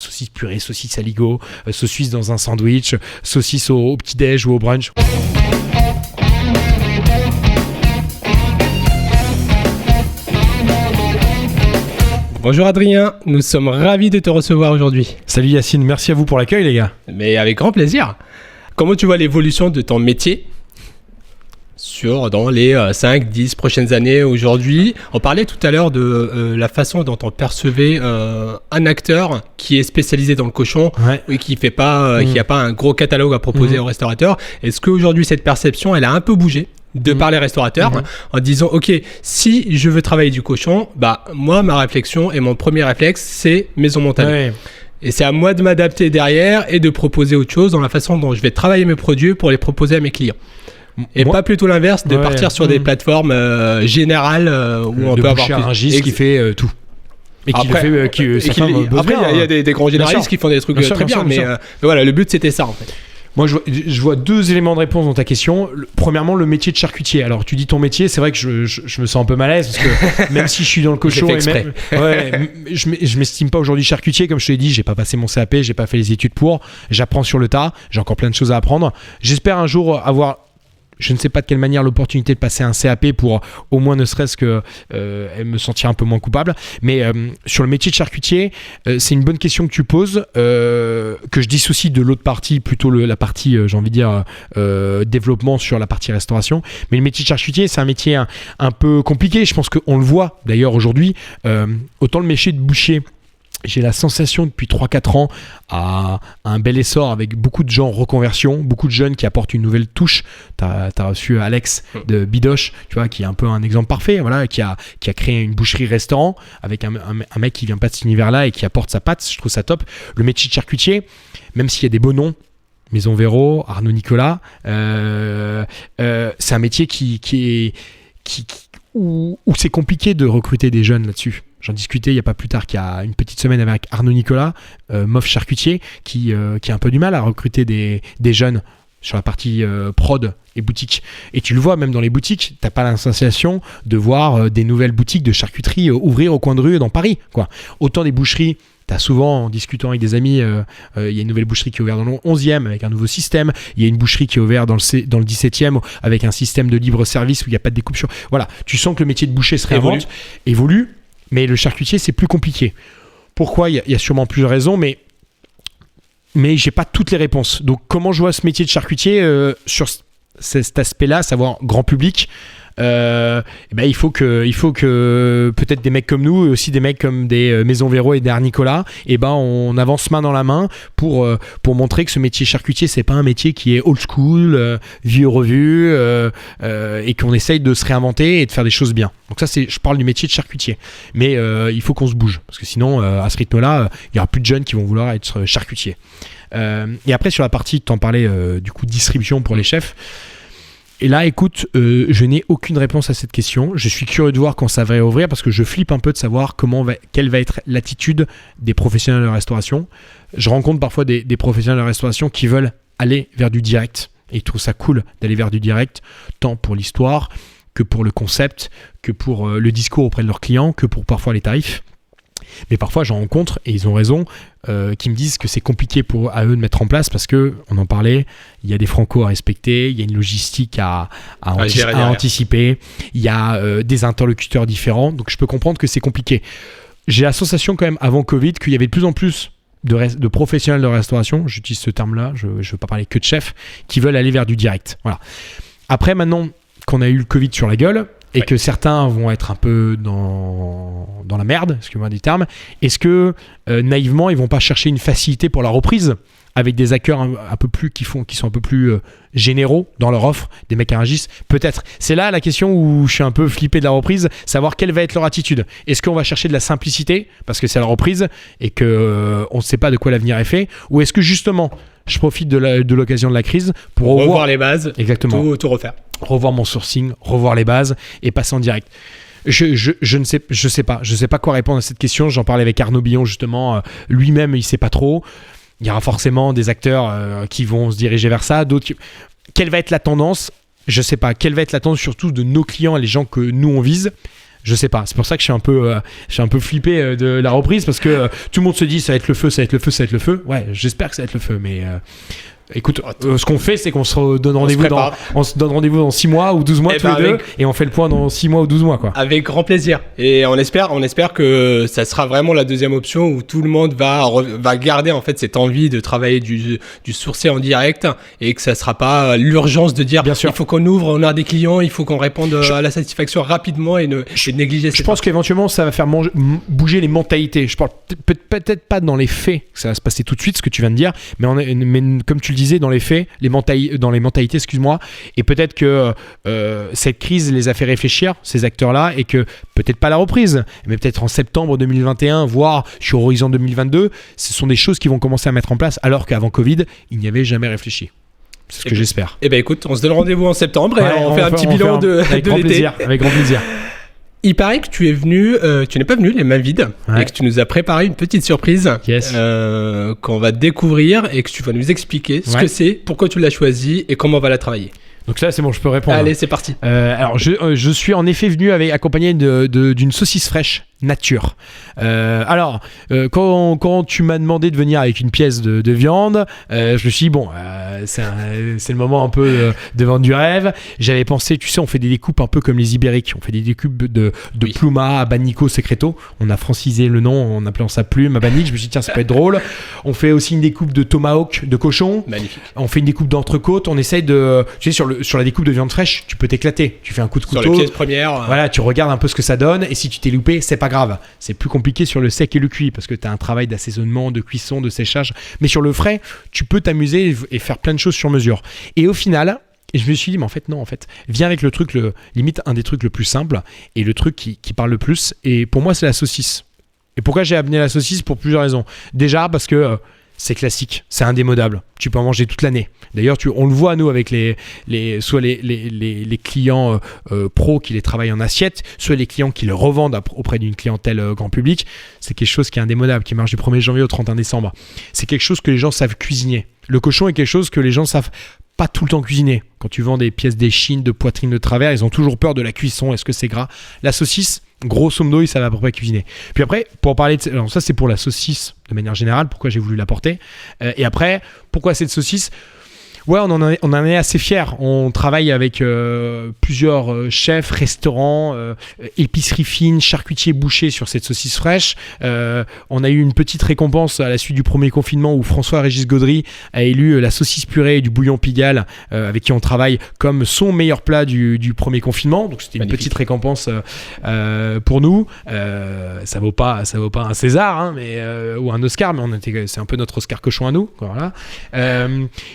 Saucisse purée, saucisse aligot, saucisse dans un sandwich, saucisse au petit-déj ou au brunch. Bonjour Adrien, nous sommes ravis de te recevoir aujourd'hui. Salut Yacine, merci à vous pour l'accueil les gars. Mais avec grand plaisir. Comment tu vois l'évolution de ton métier dans les 5-10 prochaines années aujourd'hui? On parlait tout à l'heure de la façon dont on percevait un acteur qui est spécialisé dans le cochon et qui n'a pas un gros catalogue à proposer aux restaurateurs. Est-ce qu'aujourd'hui cette perception elle a un peu bougé par les restaurateurs en disant ok, si je veux travailler du cochon, moi ma réflexion et mon premier réflexe c'est maison montagne. Et c'est à moi de m'adapter derrière et de proposer autre chose dans la façon dont je vais travailler mes produits pour les proposer à mes clients. Et pas plutôt l'inverse, de partir sur des plateformes générales où on peut avoir un giste qui fait tout. Et qui après, le fait, après il y a des grands généralistes qui font des trucs très bien, mais voilà, le but c'était ça en fait. Moi, je vois deux éléments de réponse dans ta question. Premièrement, le métier de charcutier. Alors, tu dis ton métier, c'est vrai que je me sens un peu mal à l'aise parce que même si je suis dans le cochon, je m'estime pas aujourd'hui charcutier. Comme je te l'ai dit, j'ai pas passé mon CAP, j'ai pas fait les études pour. J'apprends sur le tas. J'ai encore plein de choses à apprendre. J'espère un jour avoir, je ne sais pas de quelle manière, l'opportunité de passer un CAP pour au moins ne serait-ce que me sentir un peu moins coupable. Mais sur le métier de charcutier, c'est une bonne question que tu poses, que je dissocie de l'autre partie, plutôt la partie, j'ai envie de dire, développement sur la partie restauration. Mais le métier de charcutier, c'est un métier un peu compliqué. Je pense qu'on le voit d'ailleurs aujourd'hui. Autant le métier de boucher, j'ai la sensation depuis 3-4 ans à un bel essor avec beaucoup de gens en reconversion, beaucoup de jeunes qui apportent une nouvelle touche. T'as reçu Alex de Bidoche, tu vois, qui est un peu un exemple parfait, voilà, qui a créé une boucherie-restaurant avec un mec qui vient pas de cet univers-là et qui apporte sa patte. Je trouve ça top. Le métier de charcutier, même s'il y a des beaux noms, Maison Véro, Arnaud Nicolas, c'est un métier où c'est compliqué de recruter des jeunes là-dessus. J'en discutais il n'y a pas plus tard qu'il y a une petite semaine avec Arnaud Nicolas, Mof Charcutier, qui a un peu du mal à recruter des jeunes sur la partie prod et boutique. Et tu le vois, même dans les boutiques, tu n'as pas la sensation de voir des nouvelles boutiques de charcuterie ouvrir au coin de rue dans Paris, quoi. Autant des boucheries, tu as souvent, en discutant avec des amis, il y a une nouvelle boucherie qui est ouverte dans le 11e avec un nouveau système. Il y a une boucherie qui est ouverte dans le 17e avec un système de libre service où il n'y a pas de découpe sur... Voilà, tu sens que le métier de boucher se réinvente, évolue. Mais le charcutier, c'est plus compliqué. Pourquoi ? Il y a sûrement plusieurs raisons, mais j'ai pas toutes les réponses. Donc, comment je vois ce métier de charcutier sur cet aspect-là, savoir grand public ? Il faut que peut-être des mecs comme nous et aussi des mecs comme des Maison Véro et des Nicolas, on avance main dans la main pour montrer que ce métier charcutier, c'est pas un métier qui est old school, vieux revu, et qu'on essaye de se réinventer et de faire des choses bien. Donc ça, je parle du métier de charcutier. Mais il faut qu'on se bouge parce que sinon, à ce rythme-là, il y aura plus de jeunes qui vont vouloir être charcutiers. Et après, sur la partie, tu en parlais du coup distribution pour les chefs. Et là, écoute, je n'ai aucune réponse à cette question. Je suis curieux de voir quand ça va réouvrir parce que je flippe un peu de savoir quelle va être l'attitude des professionnels de la restauration. Je rencontre parfois des professionnels de la restauration qui veulent aller vers du direct. Et ils trouvent ça cool d'aller vers du direct, tant pour l'histoire que pour le concept, que pour le discours auprès de leurs clients, que pour parfois les tarifs. Mais parfois j'en rencontre, et ils ont raison, qui me disent que c'est compliqué à eux de mettre en place parce que, on en parlait, il y a des francos à respecter, il y a une logistique à anticiper, il y a des interlocuteurs différents, donc je peux comprendre que c'est compliqué. J'ai la sensation quand même avant Covid qu'il y avait de plus en plus de professionnels de restauration, j'utilise ce terme-là, je ne veux pas parler que de chefs, qui veulent aller vers du direct. Voilà. Après, maintenant qu'on a eu le Covid sur la gueule, et que certains vont être un peu dans la merde, excusez-moi du terme, est-ce que naïvement ils vont pas chercher une facilité pour la reprise avec des acteurs un peu plus qui sont un peu plus généraux dans leur offre, des mecs à Rungis, peut-être. C'est là la question où je suis un peu flippé de la reprise, savoir quelle va être leur attitude. Est-ce qu'on va chercher de la simplicité parce que c'est la reprise et que on ne sait pas de quoi l'avenir est fait, ou est-ce que justement je profite de l'occasion de la crise pour revoir les bases, exactement, tout refaire, revoir mon sourcing, revoir les bases et passer en direct. Je ne sais pas quoi répondre à cette question. J'en parlais avec Arnaud Billon justement, lui-même il sait pas trop. Il y aura forcément des acteurs qui vont se diriger vers ça, d'autres quelle va être la tendance? Je sais pas. Quelle va être la tendance surtout de nos clients et les gens que nous on vise? Je sais pas. C'est pour ça que je suis un peu flippé de la reprise parce que tout le monde se dit ça va être le feu, ça va être le feu, ça va être le feu. Ouais, j'espère que ça va être le feu, mais écoute, ce qu'on fait, c'est qu'on se donne rendez-vous dans 6 mois ou 12 mois tous les deux, et on fait le point dans 6 mois ou 12 mois, quoi. Avec grand plaisir. Et on espère que ça sera vraiment la deuxième option où tout le monde va garder en fait cette envie de travailler du sourcé en direct et que ça sera pas l'urgence de dire il faut qu'on ouvre, on a des clients, il faut qu'on réponde à la satisfaction rapidement et négliger. Je pense qu'éventuellement ça va faire bouger les mentalités. Je parle peut-être pas dans les faits que ça va se passer tout de suite, ce que tu viens de dire, mais comme tu le disais, dans les faits, dans les mentalités, excuse-moi, et peut-être que cette crise les a fait réfléchir, ces acteurs-là, et que peut-être pas la reprise, mais peut-être en septembre 2021, voire sur horizon 2022, ce sont des choses qui vont commencer à mettre en place, alors qu'avant Covid, ils n'y avaient jamais réfléchi. C'est ce que j'espère. Eh ben écoute, on se donne rendez-vous en septembre et on fait un petit bilan de l'été. Avec grand plaisir. Il paraît que tu n'es pas venu les mains vides et que tu nous as préparé une petite surprise qu'on va découvrir et que tu vas nous expliquer ce que c'est, pourquoi tu l'as choisi et comment on va la travailler. Donc là, c'est bon, je peux répondre. Allez, c'est parti. Alors, je suis en effet venu accompagné d'une saucisse fraîche nature. Quand tu m'as demandé de venir avec une pièce de viande, je me suis dit, bon, c'est le moment un peu de vendre du rêve. J'avais pensé, tu sais, on fait des découpes un peu comme les Ibériques. On fait des découpes de Pluma, Abanico, Secreto. On a francisé le nom en appelant ça Plume, Abanic. Je me suis dit, tiens, ça peut être drôle. On fait aussi une découpe de tomahawk, de cochon. Magnifique. On fait une découpe d'entrecôte. On essaye de... Tu sais, sur la découpe de viande fraîche, tu peux t'éclater. Tu fais un coup de couteau. Sur les pièces premières. Voilà, tu regardes un peu ce que ça donne. Et si tu t'es loupé, c'est pas grave. C'est plus compliqué sur le sec et le cuit parce que tu as un travail d'assaisonnement, de cuisson, de séchage. Mais sur le frais, tu peux t'amuser et faire plein de choses sur mesure. Et au final, je me suis dit, mais en fait, non, viens avec le truc, limite un des trucs le plus simple et le truc qui parle le plus. Et pour moi, c'est la saucisse. Et pourquoi j'ai amené la saucisse? Pour plusieurs raisons. Déjà, parce que c'est classique, c'est indémodable. Tu peux en manger toute l'année. D'ailleurs, on le voit, nous, avec soit les clients pros qui les travaillent en assiette, soit les clients qui le revendent auprès d'une clientèle grand public. C'est quelque chose qui est indémodable, qui marche du 1er janvier au 31 décembre. C'est quelque chose que les gens savent cuisiner. Le cochon est quelque chose que les gens savent pas tout le temps cuisiner. Quand tu vends des pièces d'échine, de poitrine de travers, ils ont toujours peur de la cuisson. Est-ce que c'est gras? La saucisse, grosso modo, ils savent à peu près cuisiner. Puis après, pour parler de... Alors ça, c'est pour la saucisse de manière générale, pourquoi j'ai voulu l'apporter. Et après, pourquoi cette saucisse? Ouais, on en est assez fiers. On travaille avec plusieurs chefs, restaurants, épiceries fines, charcutiers, bouchers sur cette saucisse fraîche. On a eu une petite récompense à la suite du premier confinement où François-Régis Gaudry a élu la saucisse purée et du bouillon Pigalle avec qui on travaille comme son meilleur plat du premier confinement. Donc c'était une petite récompense pour nous. Ça vaut pas un César ou un Oscar, mais c'est un peu notre Oscar cochon à nous. Voilà.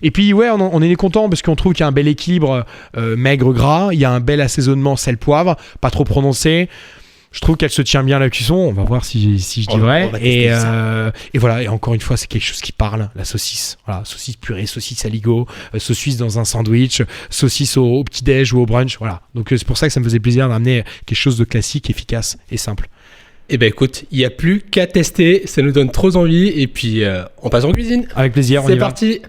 Et puis ouais, on est content parce qu'on trouve qu'il y a un bel équilibre maigre-gras, il y a un bel assaisonnement sel-poivre, pas trop prononcé. Je trouve qu'elle se tient bien à la cuisson, on va voir si je dis vrai. Et voilà, et encore une fois, c'est quelque chose qui parle, la saucisse. Voilà, saucisse purée, saucisse aligot, saucisse dans un sandwich, saucisse au petit-déj ou au brunch. Voilà. Donc c'est pour ça que ça me faisait plaisir d'amener quelque chose de classique, efficace et simple. Eh ben écoute, il n'y a plus qu'à tester, ça nous donne trop envie et puis on passe en cuisine. Avec plaisir, c'est parti.